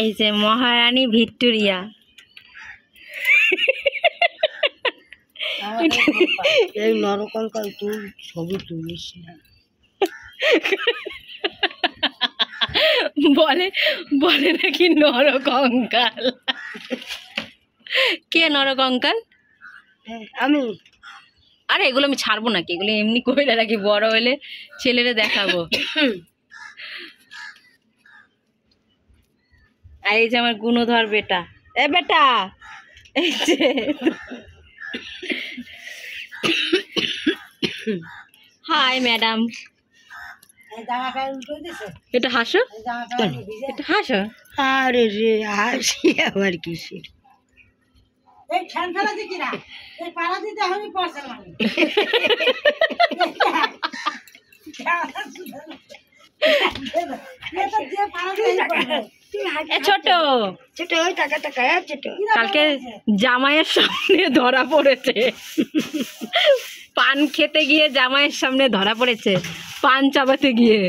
এই যে মহারানী ভিক্টোরিয়া। এই নরকঙ্কাল তুই ছবি তুলিস না। বলে বলে নাকি নরকঙ্কাল। কে নরকঙ্কাল? আমি। আরে এগুলো আমি ছাড়বো নাকি, এগুলো এমনি কইরা রাখি, বড় হলে ছেলেরে দেখাবো। আর এই যে আমার গুণধর বেটা, এ বেটা, এই যে হাই ম্যাডাম। এটা হাসো, এটা হাসো। আরে রে হাসি আবার কিসের? ছোট ছোট ওই টাকা টাকা ছোট কালকে জামাইয়ের সামনে ধরা পড়েছে, পান খেতে গিয়ে জামাইয়ের সামনে ধরা পড়েছে, পান চাবাতে গিয়ে।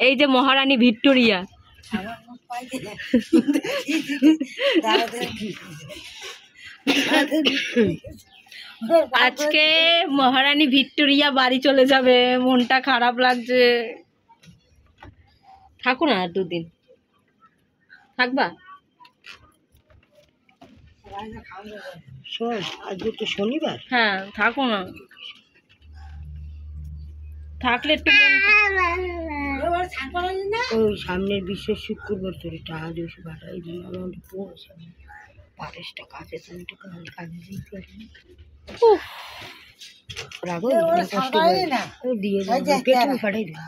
এই যে মহারানী ভিক্টোরিয়া। আজকে মহারানী ভিক্টোরিয়া বাড়ি চলে যাবে, মনটা খারাপ লাগছে। থাকো না আর দুদিন, থাকবা? আজকে তো শনিবার। হ্যাঁ থাকো না, থাকলে একটু ওই সামনের বিশ্ব শুক্রবার তোর টাকা দিয়েছে পাঠাই দিন আমার পৌঁছে পারিসটা কাছে তুমি একটু কাজে দিতে পারি রাখো কষ্ট দিয়ে পেট্রোল পাঠাই দিন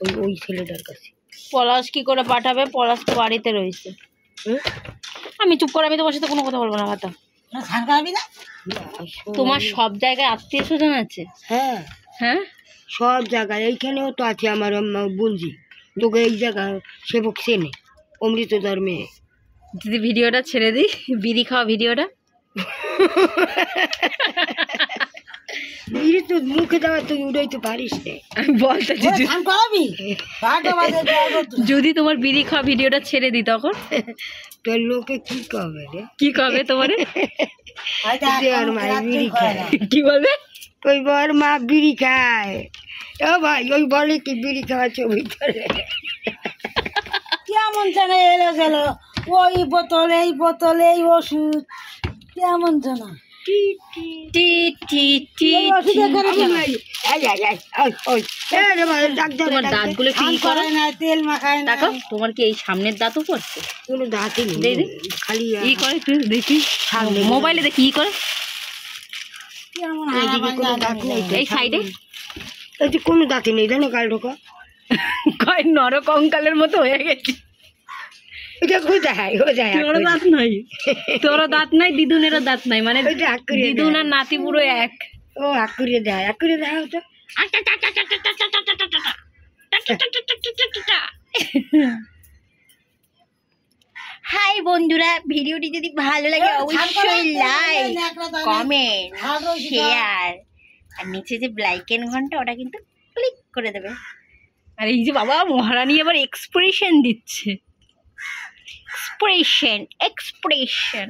ওই ওই ছেলেটার কাছে। পলাশ কি করে পাঠাবে? পলাশ তো বাড়িতে রয়েছে। আমি চুপ করে, আমি তোমার সাথে কোনো কথা বলবো না। মাথা তোমার সব জায়গায় আত্মীয় স্বজন আছে? হ্যাঁ হ্যাঁ সব জায়গায়, এইখানেও তো আছে আমার বঞ্জি, তোকে এই জায়গায় সেবক চেনে, অমৃত ধর্মে। যদি ভিডিওটা ছেড়ে দিই, বিড়ি খাওয়া ভিডিওটা, বিড়ি তো মুখে দেওয়া তুই উড়াইতে পারিস না। আমি বলতে যদি তোমার বিড়ি খাওয়া ভিডিওটা ছেড়ে দিই তখন তোর লোকে কি কবে রে? কি কবে তোমার? আর মা বিড়ি খায়। কি বলবে? ওই বর মা বিড়ি খায়। ও ভাই ওই বলে কি বিড়ি খাওয়া ছবি তোলে কেমন জানা এলো গেল ওই বোতল এই বোতল এই ওষুধ কেমন জানা তোমার দাঁতগুলো কি করে না? তেল মাখায় না। তোমার কি এই সামনের দাঁতও পড়ছে? কোনো দাঁতই নেই, খালি ই করে একটু দেখি, মোবাইলে দেখি ই করে। এই সাইডে কোনো দাঁতই নেই, জানো কাল ঢোকা কয় নরকঙ্কালের মতো হয়ে গেছে। তোরও দাঁত নাই, তোরও দাঁত নাই, দিদুনেরও দাঁত নাই, মানে দিদুন আর নাতি পুরো এক। ও আকুরে দেয়, আকুরে দেয় তো। হাই বন্ধুরা, ভিডিওটি যদি ভালো লাগে অবশ্যই লাইক, কমেন্ট, শেয়ার আর নিচে যে ব্লাইকেন ঘন্টা ওটা কিন্তু ক্লিক করে দেবে। আর এই যে বাবা মহারানী আবার এক্সপ্রেশন দিচ্ছে, এক্সপ্রেশন।